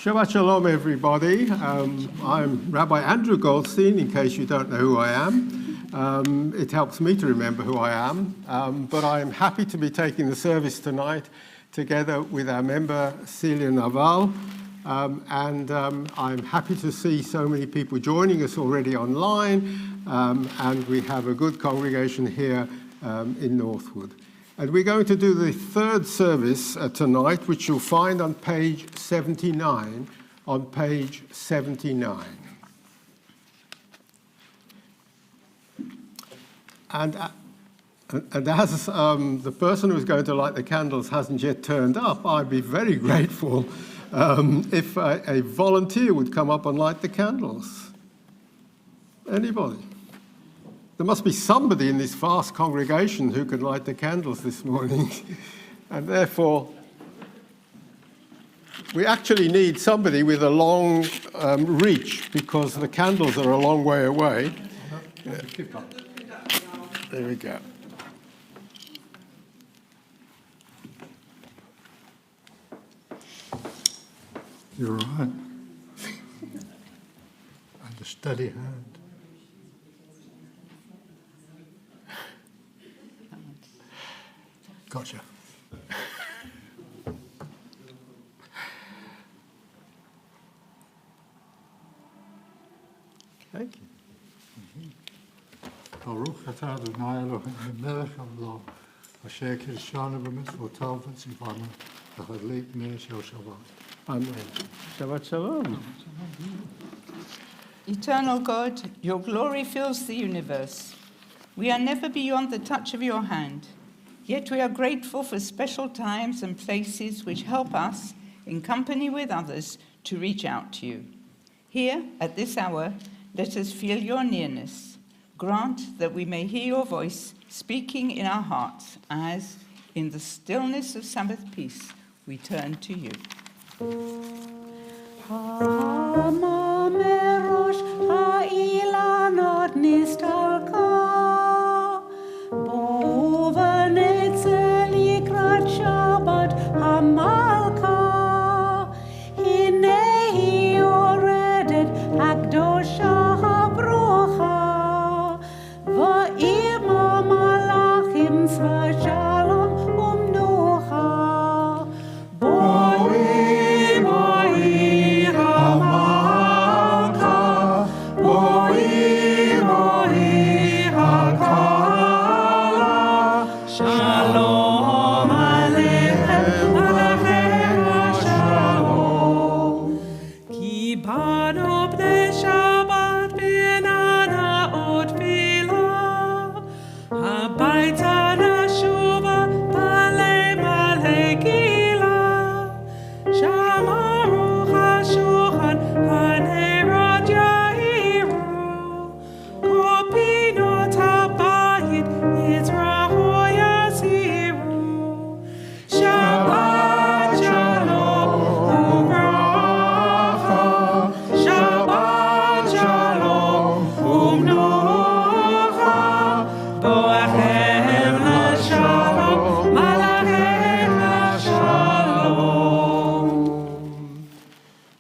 Shabbat Shalom, everybody. I'm Rabbi Andrew Goldstein, in case you don't know who I am. It helps me to remember who I am, but I'm happy to be taking the service tonight together with our member Celia Naval, and I'm happy to see so many people joining us already online, and we have a good congregation here in Northwood. And we're going to do the third service tonight, which you'll find on page 79. On page 79. And as the person who's going to light the candles hasn't yet turned up, I'd be very grateful if a volunteer would come up and light the candles. Anybody? There must be somebody in this vast congregation who could light the candles this morning. And therefore, we actually need somebody with a long reach, because the candles are a long way away. Yeah. There we go. You're right. And a steady hand. Gotcha. Thank you. Baruch atah Adonai Eloheinu melech haolam, asher kirshanu b'mitzvotav v'tzivanu v'chadlik b'nei shel Shabbat. Amen. Shabbat Shalom. Eternal God, your glory fills the universe. We are never beyond the touch of your hand. Yet we are grateful for special times and places which help us, in company with others, to reach out to you. Here, at this hour, let us feel your nearness. Grant that we may hear your voice speaking in our hearts as, in the stillness of Sabbath peace, we turn to you.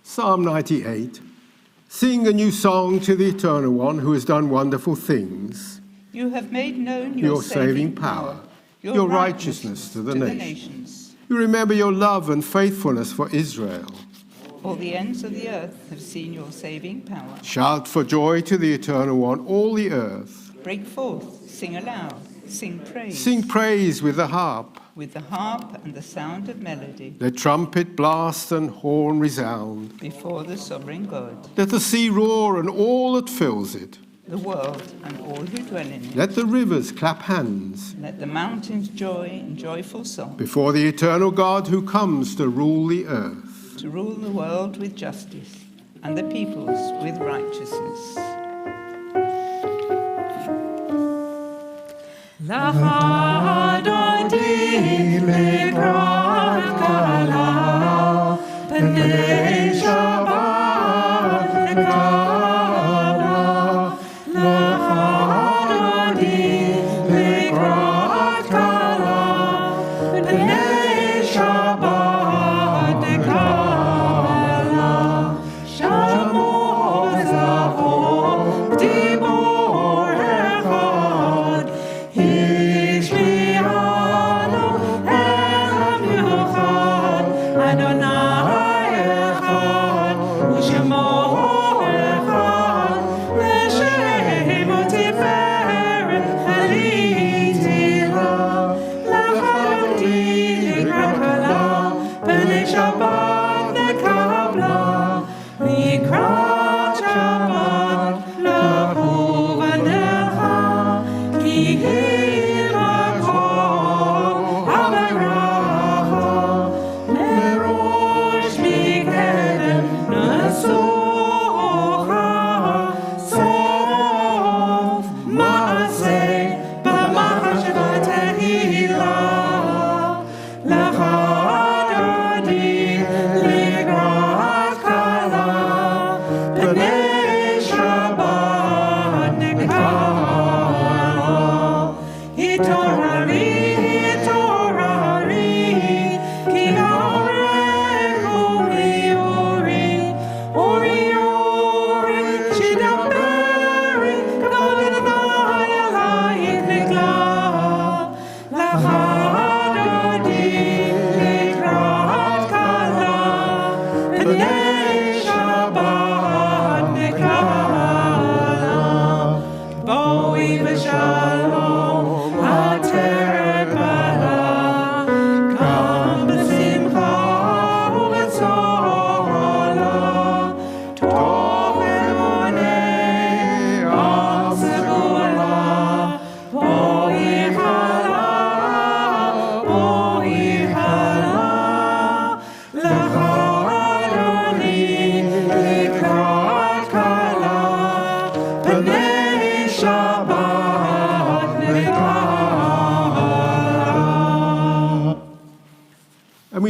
Psalm 98. Sing a new song to the Eternal One who has done wonderful things. You have made known your saving power, your righteousness to the nations. You remember your love and faithfulness for Israel. All the ends of the earth have seen your saving power. Shout for joy to the Eternal One, all the earth. Break forth, sing aloud, sing praise. Sing praise with the harp. With the harp and the sound of melody. Let trumpet blast and horn resound. Before the sovereign God. Let the sea roar and all that fills it. The world and all who dwell in it. Let the rivers clap hands. Let the mountains joy in joyful song. Before the eternal God who comes to rule the earth. To rule the world with justice and the peoples with righteousness. Lahadodi lekrat kala, b'nei Shabbat lekala. Lahadodi lekrat kala, b'nei Shabbat lekala.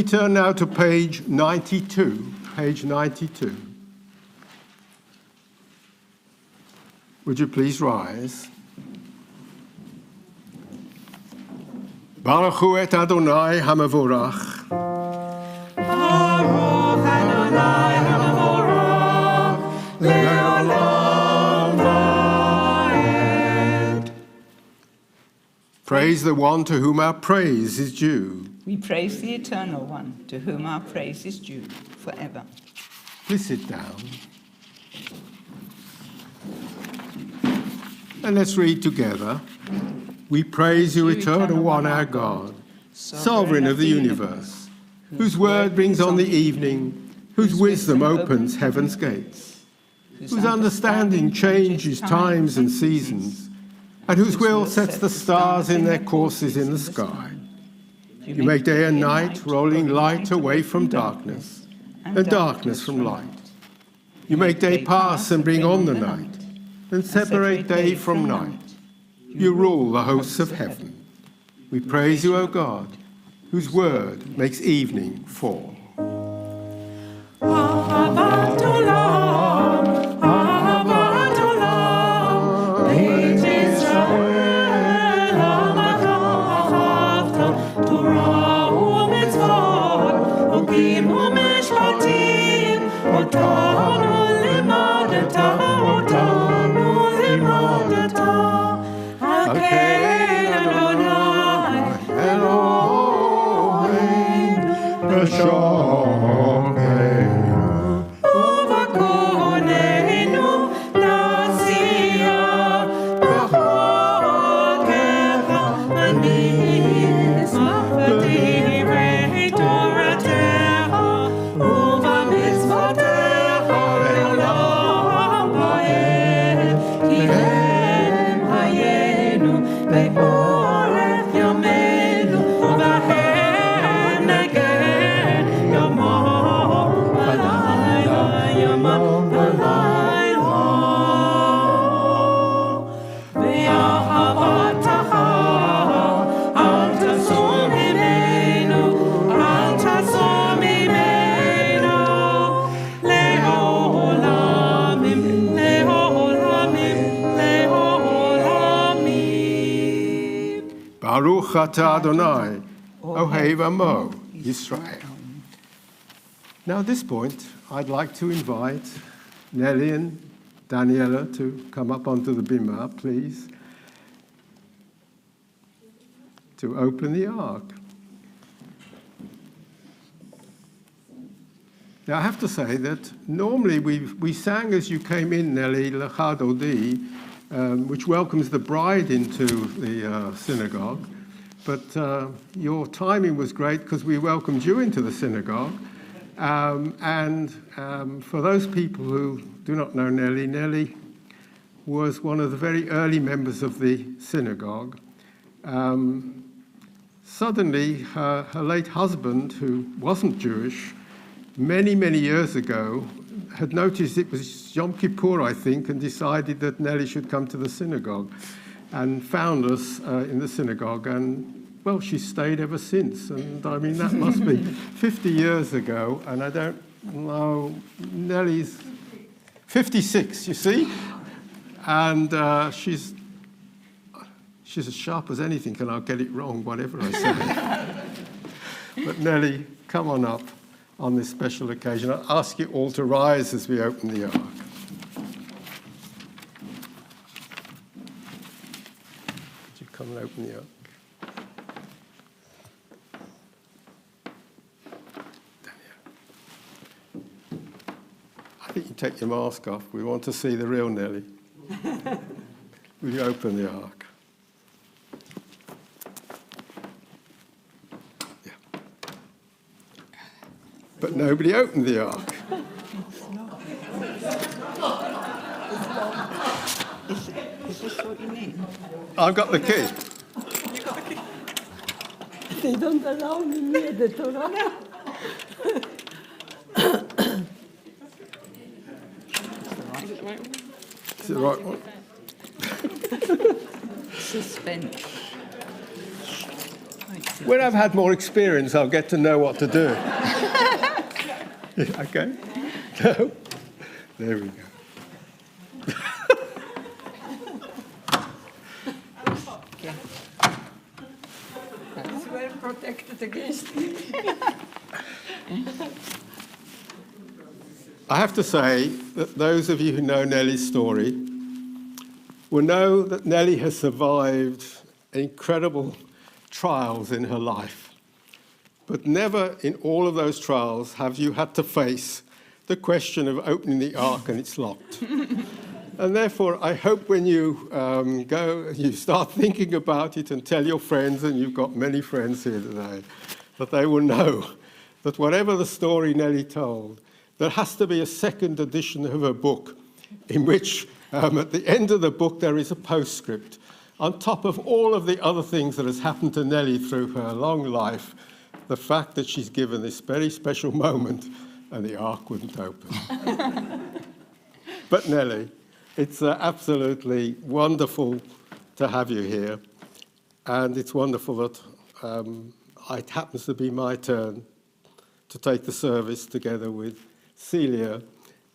turn now to page 92. Page 92. Would you please rise? Baruch hu et Adonai hamavorach. Baruch Adonai hamavorach le'olam va'ed. Praise the one to whom our praise is due. We praise the Eternal One, to whom our praise is due forever. Please sit down. And let's read together. We praise you, Eternal One, our God, Sovereign of the universe, whose word brings on the evening, whose wisdom opens heaven's gates, whose understanding changes times and seasons, and whose will sets the stars in their courses in the sky. You make day and night, rolling light away from darkness, and darkness from light. You make day pass and bring on the night, and separate day from night. You rule the hosts of heaven. We praise you, O God, whose word makes evening fall. Ahavat olam, ahavat olam, Beit Yisrael, amaka ahavta, Torah u'mitzvot, hukim u'mishpatim, otanu limadata, otanu limadata. Akein Adonai, Elohim, B'shomeinu, uvakoneinu, nasiya, b'chokecha, v'nizma, v'divrei Toratecha, uv'mitzvotecha, le'olam va'ed, ki hem hayenu, be'orech yameinu, uvahem neged yamo, v'layla yamo, v'layla. V'yahavatacha, al tasum imenu, al tasum imenu, le'olamim, le'olamim, le'olamim. Baruch atah Adonai, Ohev Amo, Yisrael. Now at this point, I'd like to invite Nelly and Daniela to come up onto the bima, please, to open the ark. Now I have to say that normally we sang as you came in, Nelly, L'chad Odi, which welcomes the bride into the synagogue. But your timing was great because we welcomed you into the synagogue. For those people who do not know Nelly, Nelly was one of the very early members of the synagogue. Suddenly, her late husband, who wasn't Jewish, many, many years ago, had noticed it was Yom Kippur, I think, and decided that Nelly should come to the synagogue and found us in the synagogue. And, well, she's stayed ever since. And, I mean, that must be 50 years ago. And I don't know, Nelly's 56, you see? And she's as sharp as anything, and I'll get it wrong, whatever I say. But Nelly, come on up on this special occasion. I'll ask you all to rise as we open the ark. Would you come and open the ark? I think you take your mask off. We want to see the real Nelly. Will you open the ark? But nobody opened the ark. Is this what you need? I've got the key. They don't allow me near the Torah. Is it the right one? Suspense. Right, When I've had more experience, I'll get to know what to do. Okay? No? There we go. It's well protected against me. I have to say that those of you who know Nelly's story will know that Nelly has survived incredible trials in her life. But never in all of those trials have you had to face the question of opening the ark and it's locked. And therefore, I hope when you you start thinking about it and tell your friends, and you've got many friends here today, that they will know that whatever the story Nelly told, there has to be a second edition of her book in which at the end of the book there is a postscript on top of all of the other things that has happened to Nelly through her long life, the fact that she's given this very special moment and the ark wouldn't open. But Nelly, it's absolutely wonderful to have you here, and it's wonderful that it happens to be my turn to take the service together with Celia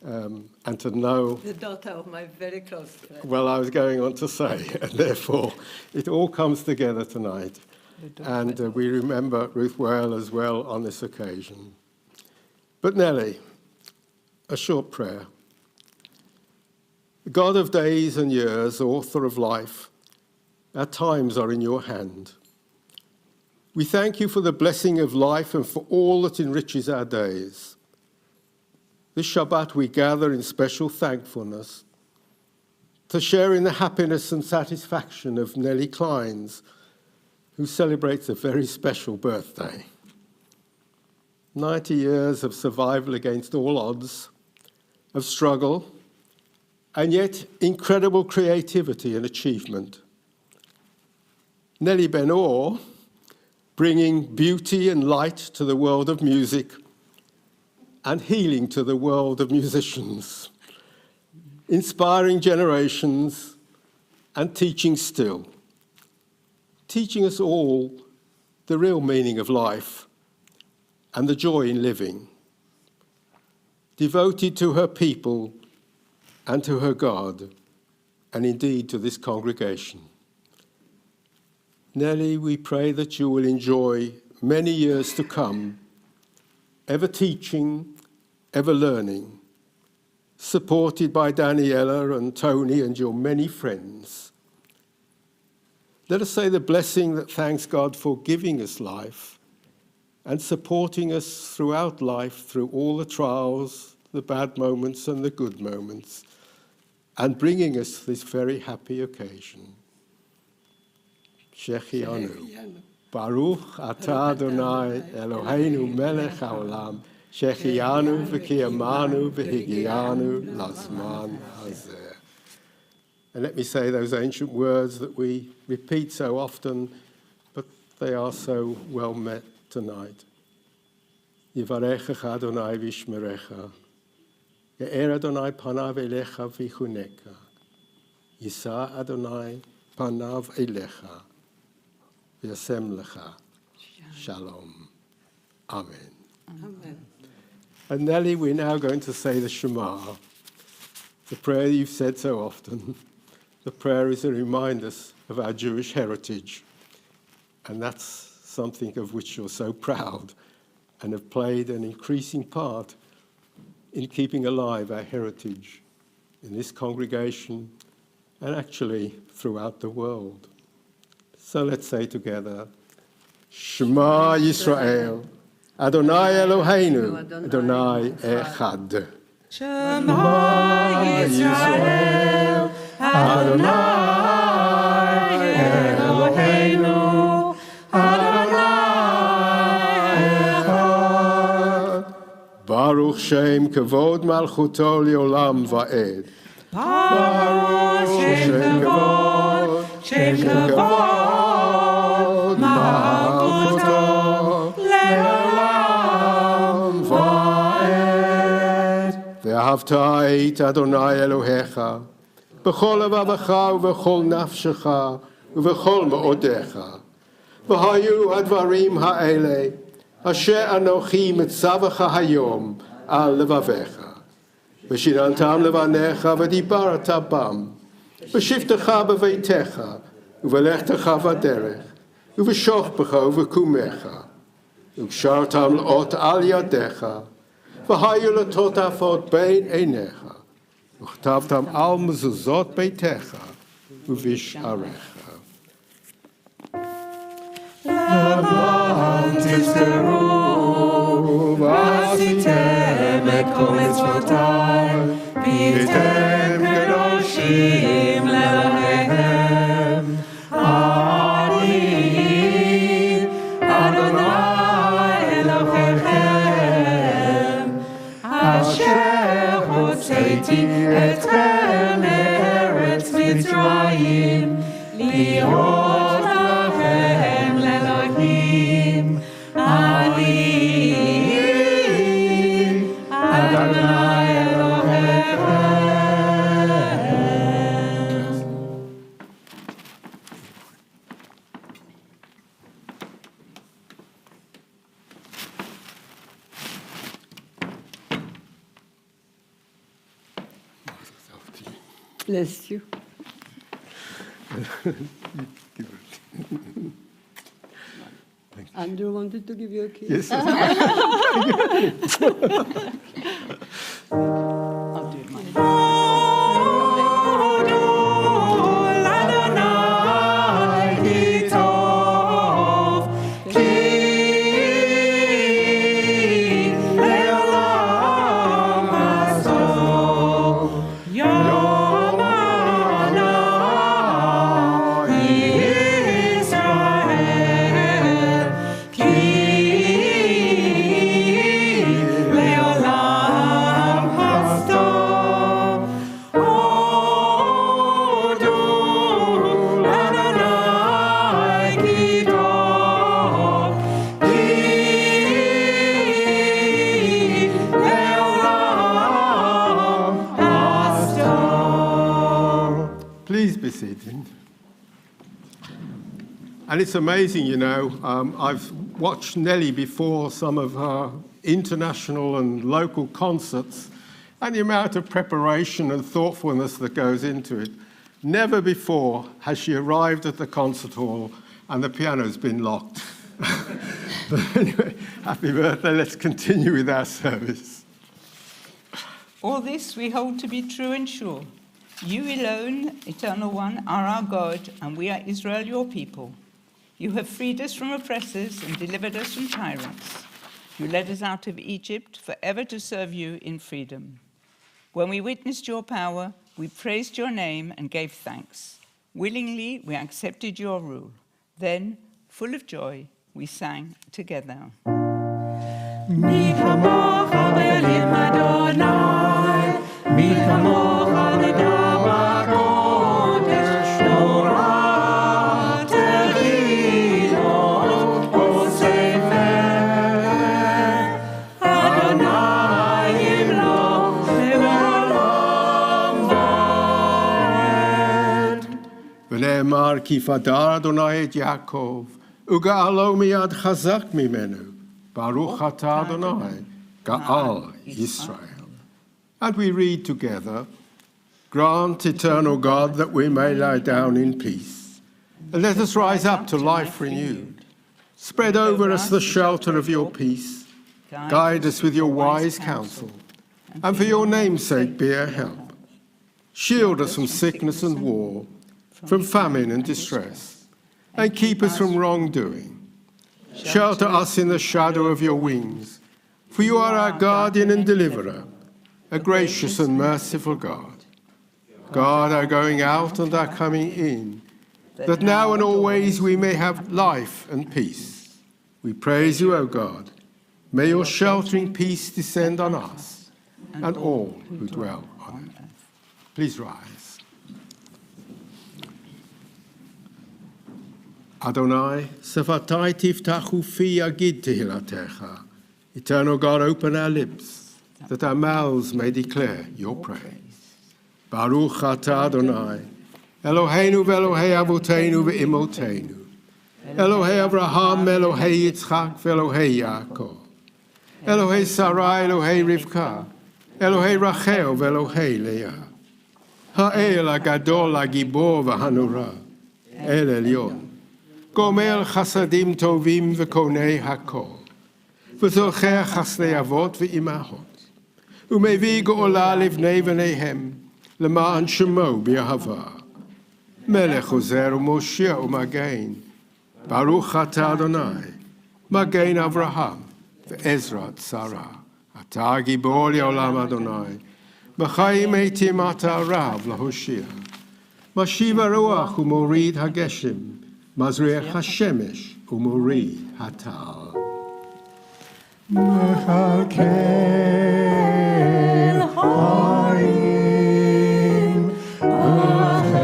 and to know... The daughter of my very close friend. Well, I was going on to say, and therefore it all comes together tonight. And we remember Ruth well as well on this occasion. But Nelly, a short prayer. God of days and years, author of life, our times are in your hand. We thank you for the blessing of life and for all that enriches our days. This Shabbat we gather in special thankfulness to share in the happiness and satisfaction of Nelly Clynes, who celebrates a very special birthday. 90 years of survival against all odds, of struggle, and yet incredible creativity and achievement. Nelly Ben-Or, bringing beauty and light to the world of music and healing to the world of musicians, inspiring generations and teaching still, teaching us all the real meaning of life and the joy in living, devoted to her people and to her God, and indeed to this congregation. Nelly, we pray that you will enjoy many years to come, ever teaching, ever learning, supported by Daniela and Tony and your many friends. Let us say the blessing that thanks God for giving us life and supporting us throughout life, through all the trials, the bad moments and the good moments, and bringing us this very happy occasion. Shechianu. Baruch atah Adonai Eloheinu melech haolam, shechianu v'kiyamanu v'higianu lazman hazeh. And let me say those ancient words that we repeat so often, but they are so well met tonight. Yivarechecha Adonai v'yishmerecha, Ye'er Adonai panav elecha v'yichuneka, Yisa Adonai panav elecha, v'yasem lecha shalom. Amen. Amen. And Nelly, we're now going to say the Shema, the prayer you've said so often. The prayer is to remind us of our Jewish heritage, and that's something of which you're so proud and have played an increasing part in keeping alive our heritage in this congregation and actually throughout the world. So let's say together, Shema Yisrael, Adonai Eloheinu, Adonai Echad. Shema Yisrael, Adonai Eloheinu, Adonai Echad. Baruch Shem Kavod Malchuto Leolam Va'ed. Baruch Shem Kavod, Shem Kavod, Malchuto Leolam Va'ed. ואהבת את אדוני אלוהיך בכל לבבך ובכל נפשך ובכל מאודיך והיו הדברים האלה, אשר אנוכי מצווך היום על לבביך. ושיננתם לבניך ודיברת בם, בשבתך בביתך, ובלכתך בדרך, ובשוכבך ובקומך. וקשרתם לאות על ידיך, והיו לטוטפות בין עיניך, וכתבתם על מזוזות ביתך ובשעריך. למען תזכרו ועשיתם את כל מצוותיי, והייתם קדושים לאלוהיהם. אני אדוני אלוהיכם, אשר הוצאתי אתכם מארץ מצרים, להיות לכם לאלוהים. אני אדוני אלוהיכם. Bless you. Andrew wanted to give you a kiss. Yes. I'll do it myself. Please be seated. And it's amazing, you know, I've watched Nelly before some of her international and local concerts, and the amount of preparation and thoughtfulness that goes into it. Never before has she arrived at the concert hall and the piano's been locked. But anyway, happy birthday. Let's continue with our service. All this we hold to be true and sure. You alone, Eternal One, are our God, and we are Israel, your people. You have freed us from oppressors and delivered us from tyrants. You led us out of Egypt, forever to serve you in freedom. When we witnessed your power, we praised your name and gave thanks. Willingly, we accepted your rule. Then, full of joy, we sang together. מי כמוך בלים אדוני, מי כמוך נדע בקודש, נורא תהילות בספר. אדוני ימלוך לעולם ועד. ונאמר כי פדר אדוני את יעקב, וגאלו מיד חזק ממנו. Baruch atah Adonai, Ga'al Yisrael. And we read together, grant, eternal God, that we may lie down in peace, and let us rise up to life renewed. Spread over us the shelter of your peace. Guide us with your wise counsel, and for your name's sake be our help. Shield us from sickness and war, from famine and distress, and keep us from wrongdoing. Shelter us in the shadow of your wings, for you are our guardian and deliverer, a gracious and merciful God. Guard our going out and our coming in, that now and always we may have life and peace. We praise you, O God. May your sheltering peace descend on us and all who dwell on earth. Please rise. Adonai, Sefatai tiftachu fi yagid tehilatecha. Eternal God, open our lips, that our mouths may declare your praise. Baruch atah Adonai, Eloheinu ve'Elohei avotenu ve'imotenu, Elohei Abraham, Elohei Yitzchak, Elohei Yaakov. Elohei Sarai, Elohei Rivka. Elohei Rachel, Elohei Leah. Ha'el HaGadol, HaGibor, v'Hanura. El Elyon. Gomel Chasadim Tovim v'Konei HaKol. וזוכר חסדי אבות ואימהות, ומביא גאולה לבני בניהם, למען שמו באהבה. מלך עוזר ומושיע ומגן, ברוך אתה אדוני, מגן אברהם ועזרת שרה. אתה גיבור לעולם אדוני, בחיים מתים אתה רב להושיע. משיב הרוח ומוריד הגשם, מזריח השמש ומוריד הטל. מחכה חיים החסד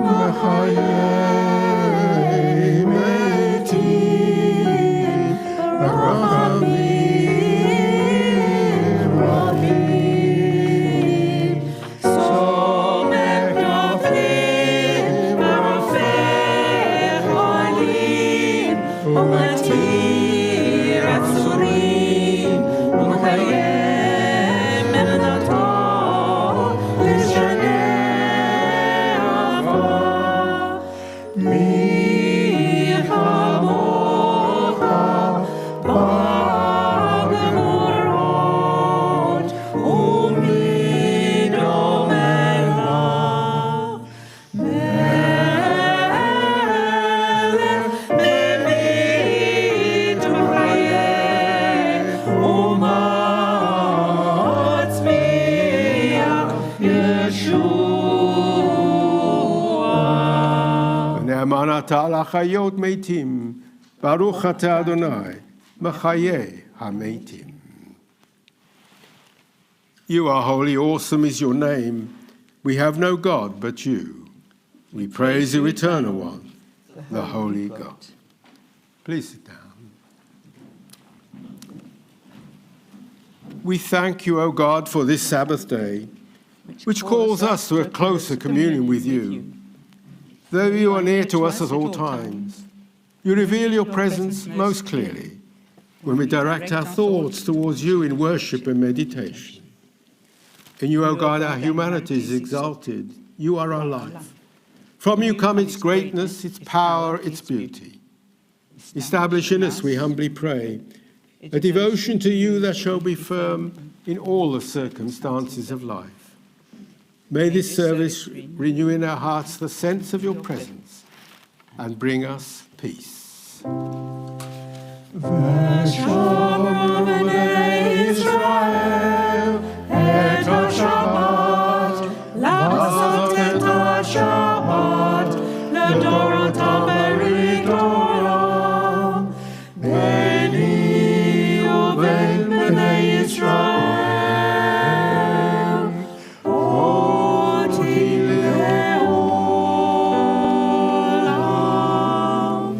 וחיי מתים רחמים רבים סומך נופלים ורופא חולים ומתיר עצורים ומקיים אמונתו לשנה עבור. מי כמוך בגבורות ומי דומה לו. מלך ממית וחיי ומצמיח ישועה. נאמן אתה לחיות מתים, ברוך אתה אדוני, מחיי המתים. You are holy, awesome is your name. We have no God but you. We praise you, eternal one, the holy God. Please sit down. We thank you, O God, for this Sabbath day, which calls us to a closer communion with you. Though you are near to us at all times, you reveal your presence most clearly when we direct our thoughts towards you in worship and meditation. In you, O God, our humanity is exalted. You are our life. From you come its greatness, its power, its beauty. Establish in us, we humbly pray, a devotion to you that shall be firm in all the circumstances of life. May this service renew in our hearts the sense of your presence and bring us peace. ושומר בני ישראל את השבת, לעשות את השבת לדורותם ולדורם, ביני ובין בני ישראל, אותי לעולם.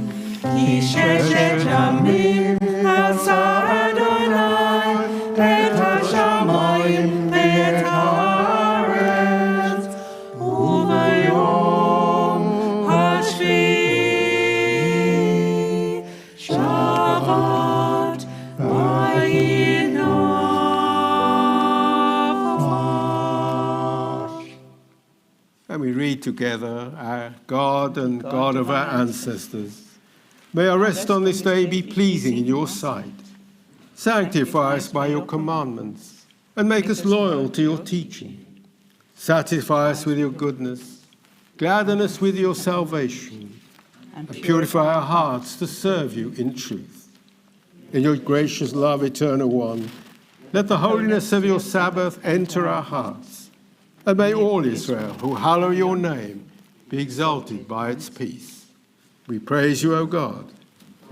כי ששת ימים עשה אדוני את השמיים ואת הארץ, וביום השביעי שבת וינפש. And we read together, our God and God of our ancestors, may our rest on this day be pleasing in your sight. Sanctify us by your commandments and make us loyal to your teaching. Satisfy us with your goodness, gladden us with your salvation, and purify our hearts to serve you in truth. In your gracious love, eternal one, let the holiness of your Sabbath enter our hearts, and may all Israel who hallow your name be exalted by its peace. We praise you, O God,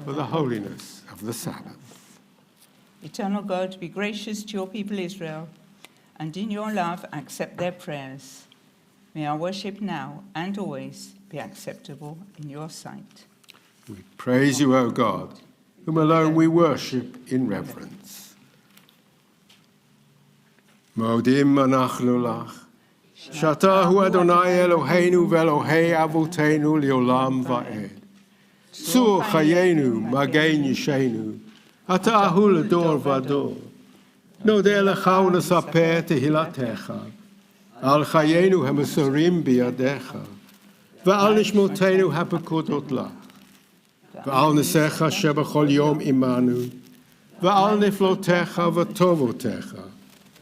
for the holiness of the Sabbath. Eternal God, be gracious to your people Israel, and in your love accept their prayers. May our worship now and always be acceptable in your sight. We praise you, O God, whom alone we worship in reverence. Modim anachnu lach, Shatahu Adonai Eloheinu ve'Elohei Avotenu li'olam va'ed. Tzur chayenu magen yishenu. Ata'ahu l'dor v'ador. Nodeh lecha u'nesaper tehilatecha. Al chayenu ha'mesorim biyadecha. Ve'al nishmotenu ha'pekudot lach. Ve'al nesecha shebachol yom imanu. Ve'al niflotecha v'tovotecha.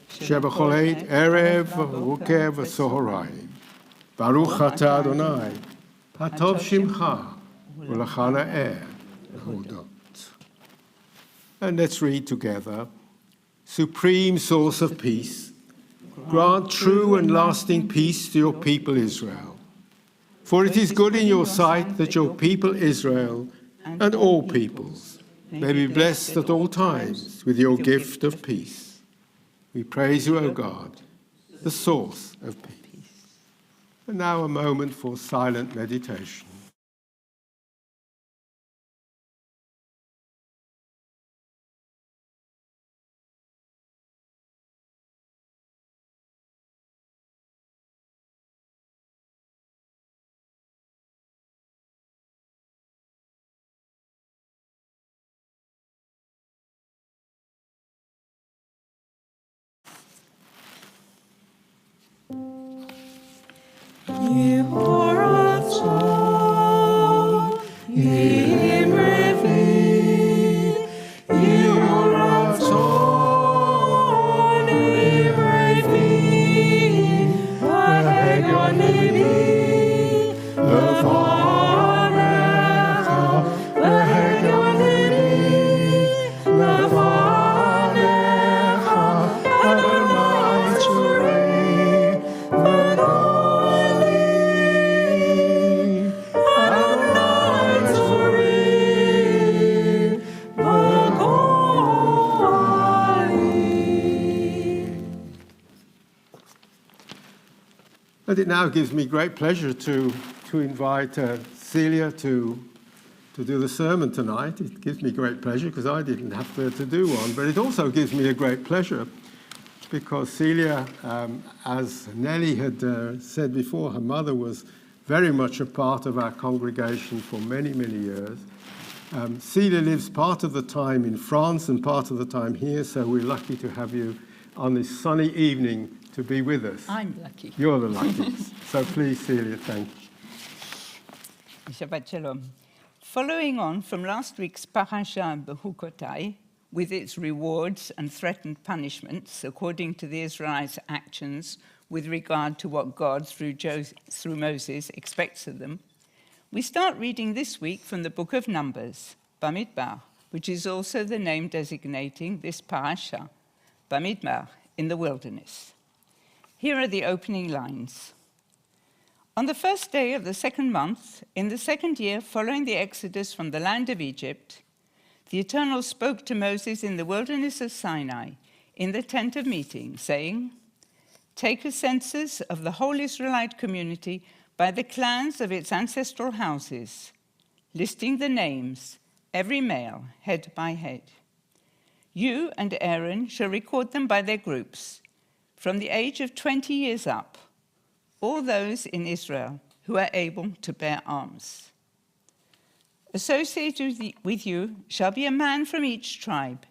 Shebachol eit erev v'rukev v'sohorayim. Baruch atah Adonai. Hatov shimcha. Ulachana er. Hodot. And let's read together. Supreme source of peace, grant true and lasting peace to your people Israel. For it is good in your sight that your people Israel and all peoples may be blessed at all times with your gift of peace. We praise you, O God, the source of peace. And now a moment for silent meditation. And it now gives me great pleasure to invite Celia to do the sermon tonight. It gives me great pleasure because I didn't have to do one, but it also gives me a great pleasure because Celia, as Nelly had said before, her mother was very much a part of our congregation for many, many years. Celia lives part of the time in France and part of the time here, so we're lucky to have you on this sunny evening to be with us. I'm lucky. You're the luckiest. So please, Celia, thank you. Shabbat Shalom. Following on from last week's parasha Behukotai, with its rewards and threatened punishments according to the Israelites' actions with regard to what God, through Moses, expects of them, we start reading this week from the book of Numbers, Bamidbar, which is also the name designating this parasha, Bamidbar, in the wilderness. Here are the opening lines. On the first day of the second month, in the second year following the exodus from the land of Egypt, the Eternal spoke to Moses in the wilderness of Sinai, in the tent of meeting, saying, "Take a census of the whole Israelite community by the clans of its ancestral houses, listing the names, every male, head by head. You and Aaron shall record them by their groups, from the age of 20 years up, all those in Israel who are able to bear arms. Associated with you shall be a man from each tribe,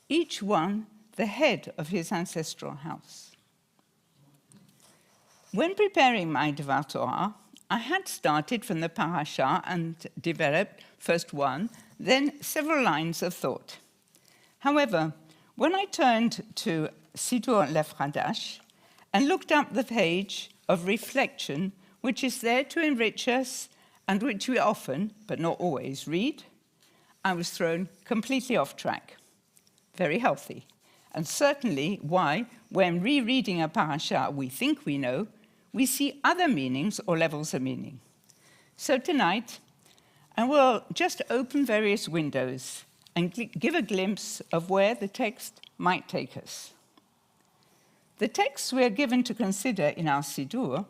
each one the head of his ancestral house." When preparing my Devar Torah, I had started from the parasha and developed first one, then several lines of thought. However, when I turned to Sidur Lev Hadash and looked up the page of reflection, which is there to enrich us and which we often, but not always, read, I was thrown completely off track. Very healthy, and certainly why, when rereading a parasha we think we know, we see other meanings or levels of meaning. So tonight, I will just open various windows and give a glimpse of where the text might take us. The texts we are given to consider in our Siddur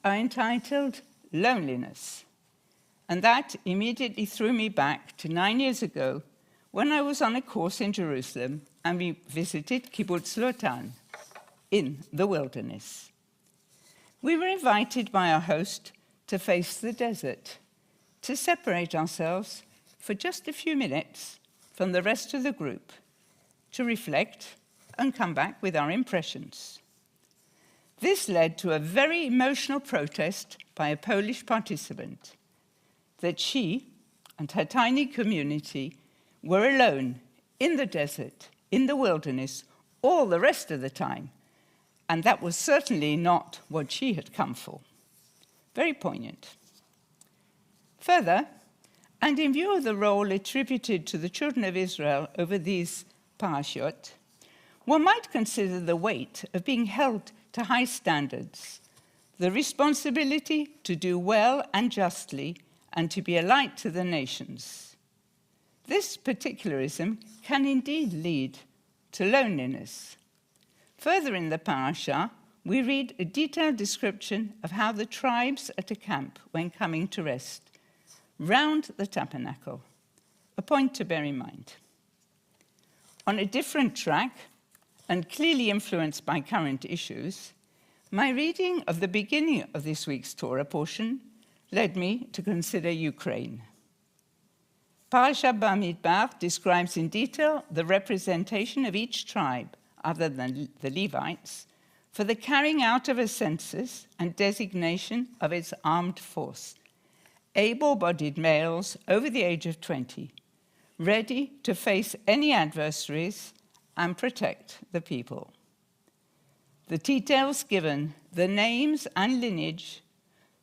are entitled Loneliness, and that immediately threw me back to 9 years ago when I was on a course in Jerusalem and we visited Kibbutz Lotan in the wilderness. we were invited by our host to face the desert, to separate ourselves for just a few minutes from the rest of the group, to reflect and come back with our impressions. This led to a very emotional protest by a Polish participant that she and her tiny community were alone in the desert, in the wilderness, all the rest of the time, and that was certainly not what she had come for. Very poignant. Further, and in view of the role attributed to the children of Israel over these parashot, one might consider the weight of being held to high standards, the responsibility to do well and justly, and to be a light to the nations. This particularism can indeed lead to loneliness. Further in the parasha, we read a detailed description of how the tribes at a camp when coming to rest, round the tabernacle, a point to bear in mind. On a different track, and clearly influenced by current issues, my reading of the beginning of this week's Torah portion led me to consider Ukraine. Parashat Bamidbar describes in detail the representation of each tribe, other than the Levites, for the carrying out of a census and designation of its armed force, able-bodied males over the age of 20, ready to face any adversaries and protect the people. The details given, the names and lineage,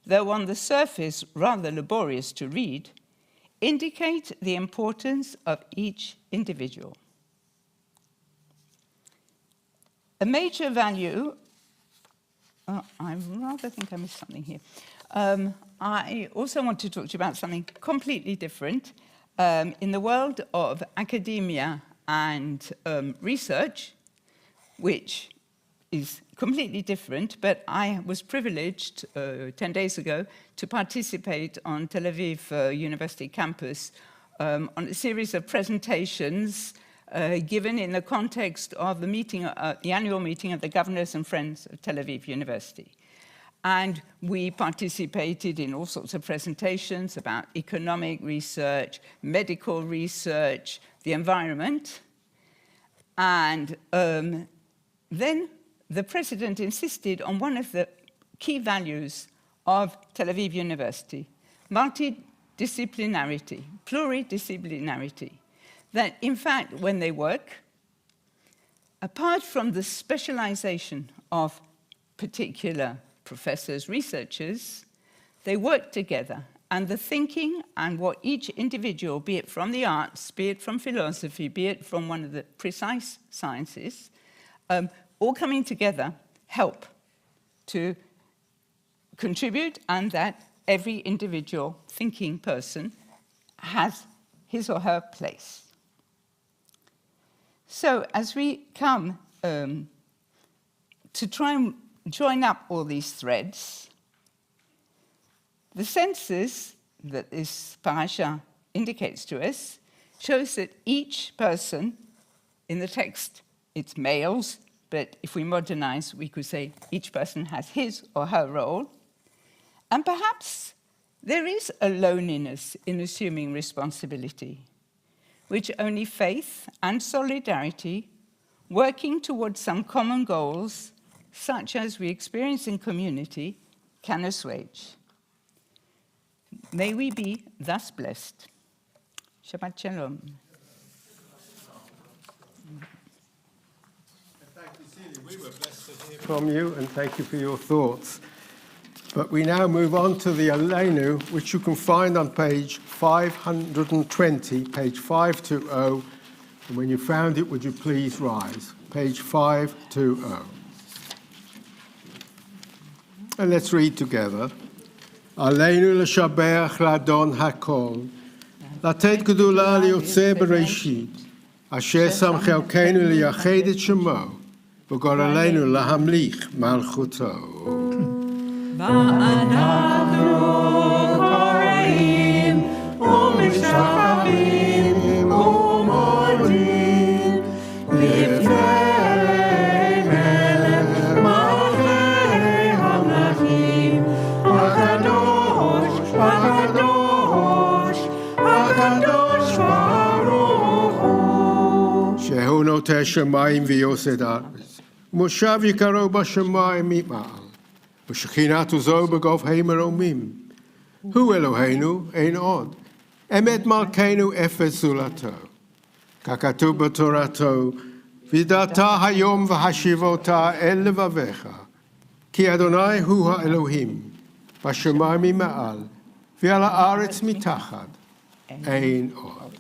though on the surface rather laborious to read, indicate the importance of each individual. A major value, I rather think I missed something here. I also want to talk to you about something completely different. In the world of academia and research, which is completely different, but I was privileged 10 days ago to participate on Tel Aviv University campus on a series of presentations given in the context of the annual meeting of the Governors and Friends of Tel Aviv University. And we participated in all sorts of presentations about economic research, medical research, the environment. And then the president insisted on one of the key values of Tel Aviv University, multidisciplinarity, pluridisciplinarity. That, in fact, when they work, apart from the specialization of particular professors, researchers, they work together. And the thinking and what each individual, be it from the arts, be it from philosophy, be it from one of the precise sciences, all coming together help to contribute, and that every individual thinking person has his or her place. So as we come to try and join up all these threads, the census that this parasha indicates to us shows that each person, in the text it's males, but if we modernize, we could say each person has his or her role. And perhaps there is a loneliness in assuming responsibility, which only faith and solidarity, working towards some common goals, such as we experience in community, can assuage. May we be thus blessed. Shabbat Shalom. Thank you, Celia. We were blessed to hear from you, and thank you for your thoughts. But we now move on to the Elenu, which you can find on page 520, page 520. And when you found it, would you please rise? Page 520. And let's read together. Elenu l'shabeach l'adon hakol, לתת גדולה ליוצא בראשית, אשר שם חלקנו לייחד את שמו, וגורלנו להמליך מלכותו. ואנחנו קוראים ומשתחווים ומודים לפני מלך מלכי המלכים נוטע שמיים ויוסד ארץ. מושב יקרו בשמיים ממעל. ושכינת וזו בגוף המרומים. הוא אלוהינו, אין עוד. אמת מלכנו אפס זולתו. ככתוב בתורתו, וידעת היום והשיבותה אל לבביך. כי אדוני הוא האלוהים, בשמיים ממעל, ועל הארץ מתחת, אין עוד.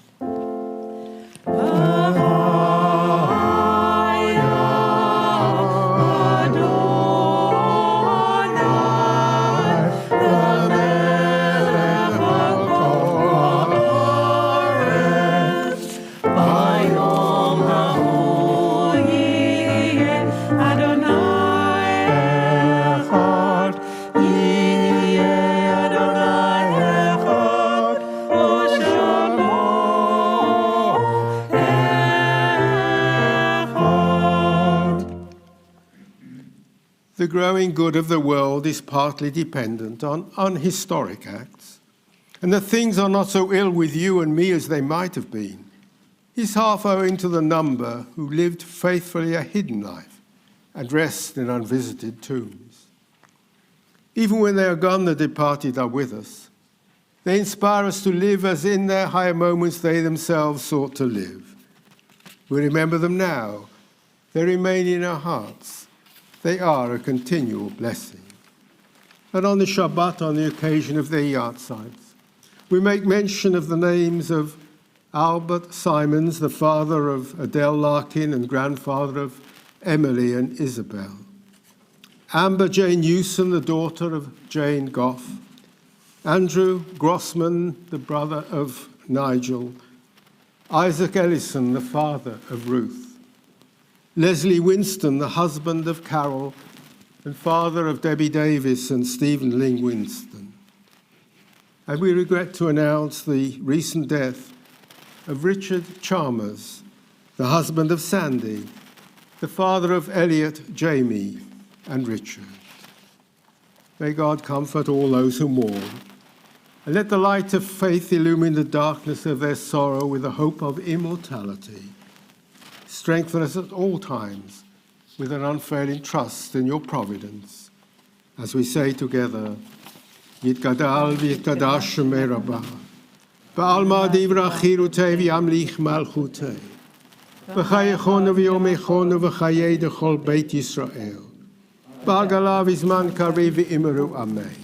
The growing good of the world is partly dependent on historic acts. And that things are not so ill with you and me as they might have been is half owing to the number who lived faithfully a hidden life and rest in unvisited tombs. Even when they are gone, the departed are with us. They inspire us to live as in their higher moments they themselves sought to live. We remember them now. They remain in our hearts. They are a continual blessing. And on the Shabbat, on the occasion of their yahrzeits, we make mention of the names of Albert Simons, the father of Adele Larkin and grandfather of Emily and Isabel. Amber Jane Newson, the daughter of Jane Goff. Andrew Grossman, the brother of Nigel. Isaac Ellison, the father of Ruth. Leslie Winston, the husband of Carol and father of Debbie Davis and Stephen Ling Winston. And we regret to announce the recent death of Richard Chalmers, the husband of Sandy, the father of Elliot, Jamie, and Richard. May God comfort all those who mourn, and let the light of faith illumine the darkness of their sorrow with the hope of immortality. Strengthen us at all times with an unfailing trust in your providence. As we say together, Yitgadal v'yitgadash shemei Rabbah, ba'alma divrach chirutei v'yamlich malchutei, v'chayechonu v'yomechonu v'chayei dechol Beit Yisrael, ba'agala v'zman karev v'imeru amen.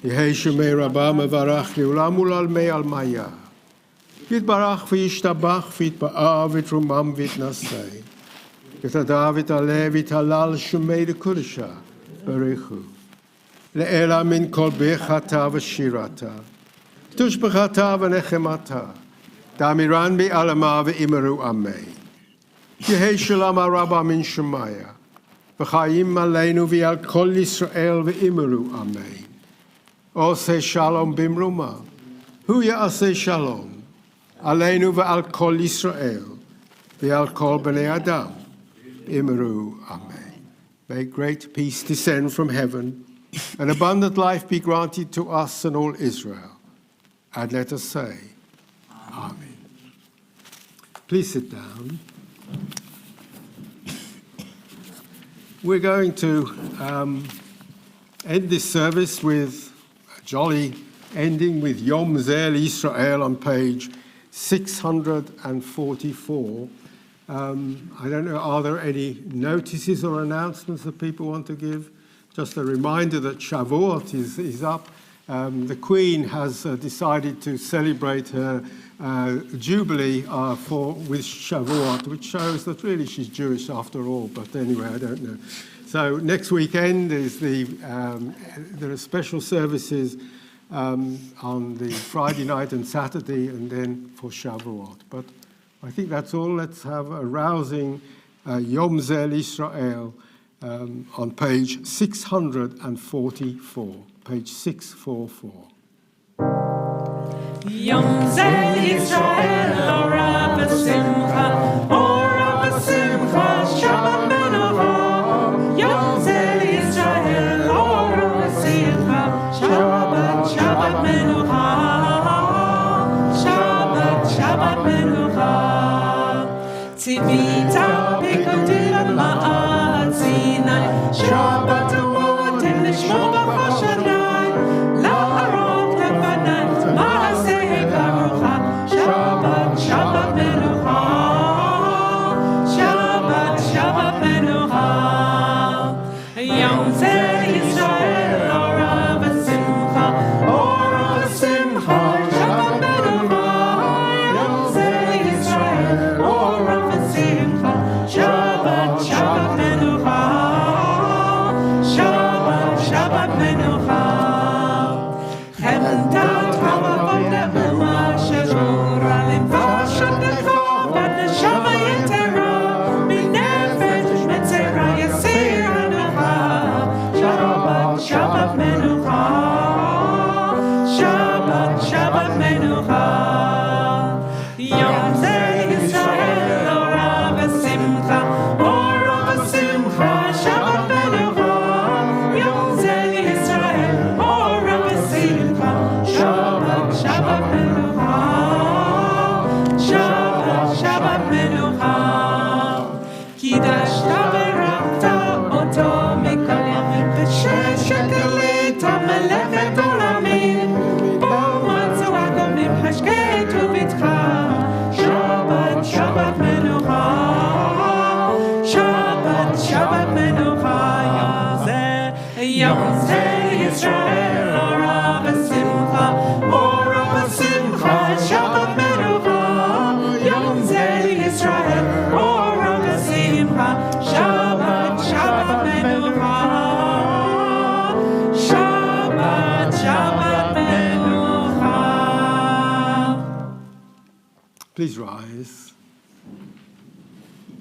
Yehei shemei Rabbah mevarach li'ulam ulal mei almaya. Yitbarach v'yishtabach v'yitba'ah v'yitrumam v'yitnasei. Yitada v'yitale v'yitalal shemei d'kodesha berechu. Le'ela min kol bechata v'shirata. Tushbechata v'nechemata. Damiran bi'alama v'imeru amen. Yehei shalom araba min shemaya. V'chayim aleinu v'yal kol Yisrael v'imeru amen. Oseh shalom bimruma. Hu ya'aseh shalom. Elenu ve'al kol Yisrael, ve'al kol b'nei Adam, imeru, amen. May great peace descend from heaven, and abundant life be granted to us and all Israel. And let us say, amen. Please sit down. We're going to end this service with a jolly ending with Yom Zel Israel on page 644. I don't know, are there any notices or announcements that people want to give? Just a reminder that Shavuot is up. The Queen has decided to celebrate her Jubilee with Shavuot, which shows that really she's Jewish after all, but anyway, I don't know. So next weekend is there are special services on the Friday night and Saturday, and then for Shavuot. But I think that's all. Let's have a rousing Yom Zel Israel on page 644. Page 644. Yom Zel Israel, ora b'simcha, Shabbat menorah. Yom Zel Israel, ora b'simcha, Shabbat menorah. Shabbat menorah. Tivita Picadilla Ma'at Sinai Shabbat Awotim Lishmo B'Choshanai La'arov Lebanan Ma'aseh Barucha Shabbat Shabbat Menucha Shabbat Shabbat Menucha Yom Zeh Yisrael Ora V'Simcha Ora V'Simcha Shabbat Menucha Yom Zeh Yisrael Ora V'Simcha Shabbat Shabbat Menucha Shabbat Shabbat Menucha Heaven down Hamavot Ne'uma Sheshura Limvashat Nechov Ad Neshama Yetera Minefesh Metzera Yasir Hanucha Shabbat Shabbat Menucha Shabbat Shabbat Menucha Yom Zeh Yisrael Ora V'Simcha Ora V'Simcha Shabbat Menucha Yom Zeh Yisrael Ora V'Simcha Shabbat Shabbat Menucha Shabbat Shabbat Menucha Kidashta v'rafta oto mikol yamim v'shesh shekelit hamelech olamim bo matzu agomim hashketu v'itcha Shabbat Shabbat Menucha Shabbat Shabbat Menucha Yom Zeh Yisrael Ora V'Simcha Ora V'Simcha Shabbat Menucha Yom Zeh Yisrael Ora V'Simcha Shabbat Shabbat Menucha Shabbat Shabbat Menucha. Please rise.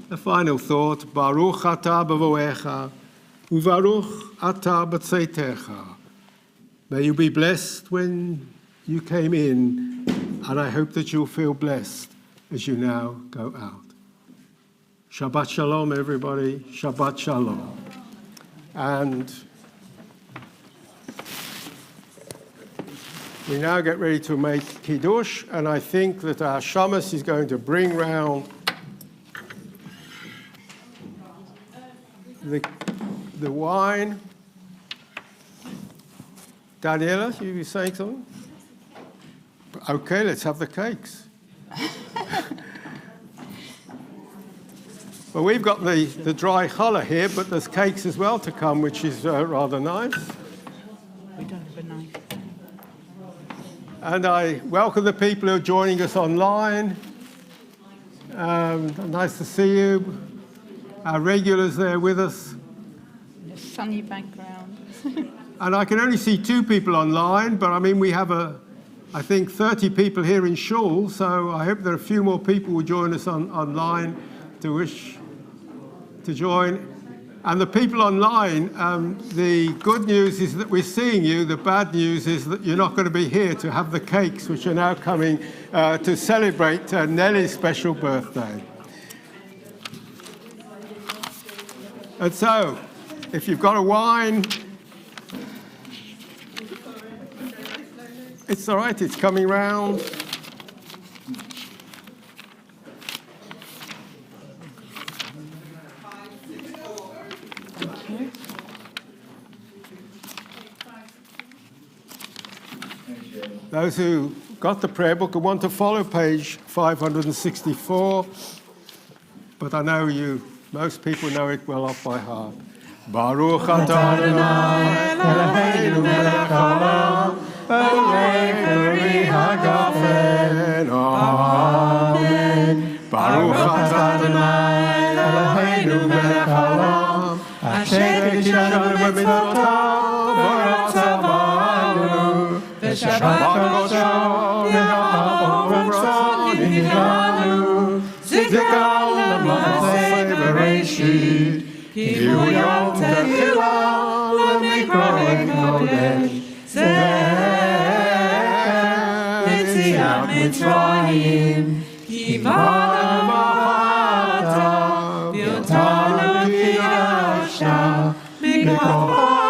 A final thought. Baruch atah b'voecha, uvaruch atah b'tzeitecha. May you be blessed when you came in, and I hope that you'll feel blessed as you now go out. Shabbat shalom, everybody. Shabbat shalom. And we now get ready to make Kiddush, and I think that our shamus is going to bring round the wine. Daniela, you were saying something? Okay, let's have the cakes. Well, we've got the dry challah here, but there's cakes as well to come, which is rather nice. We don't have a knife. And I welcome the people who are joining us online. Nice to see you. Our regulars there with us. A sunny background. And I can only see 2 people online, but I mean, we have I think 30 people here in Shul, so I hope there are a few more people who join us online to wish to join. And the people online, the good news is that we're seeing you. The bad news is that you're not going to be here to have the cakes, which are now coming to celebrate Nelly's special birthday. And so, if you've got a wine, it's all right, it's coming round. Those who got the prayer book and want to follow page 564, but I know most people know it well off by heart. Baruch atah Adonai Eloheinu melech haolam, Elohei hagafen. Amen. Baruch atah Adonai Eloheinu melech haolam, asher kidshanu b'mitzvotav v'ratzavanu, v'shabbat kodsho v'ahavot nihanu, zikar l'maaseh bereshit. Ki hu yom tehillah l'mikra kodesh, zeh yetziat Mitzrayim. Ki ba'anu v'ahata v'yotanu kidashta mikrohamim,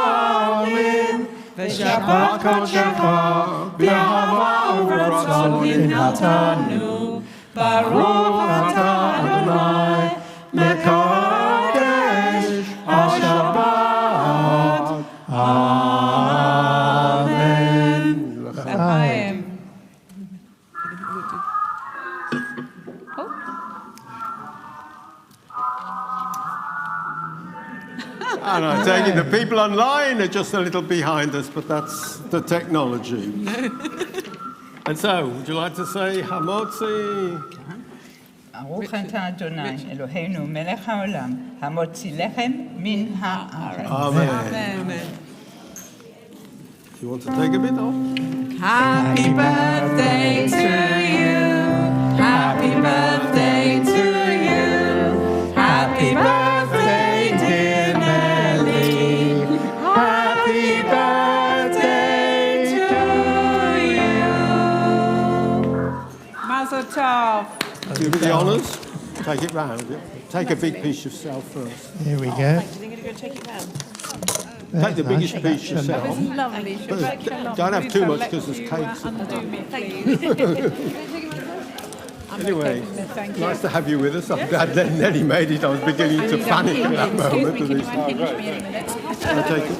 v'shabbat kodshecha v'ahava u'ratzon hinatanu. Baruch atah Adonai And I take it the people online are just a little behind us, but that's the technology. And so, would you like to say Hamotzi? ברוך אתה אדוני, אלוהינו מלך העולם, המוציא לחם מן הארץ. Amen. You want to take a bit off? Happy birthday to you. Happy birthday to you. Happy birthday, dear Nelly. Happy birthday to you. Mazel tov. Do me the honours. Take it round. Yeah? Take a big piece yourself first. Here we go. You're going to go take it round? Take the biggest piece yourself. Lovely. But don't have too much because there's cakes. Anyway, nice to have you with us. I'm glad that Nelly made it. I was beginning to panic at that moment. Excuse me, can you unhinge me in a minute? I take it.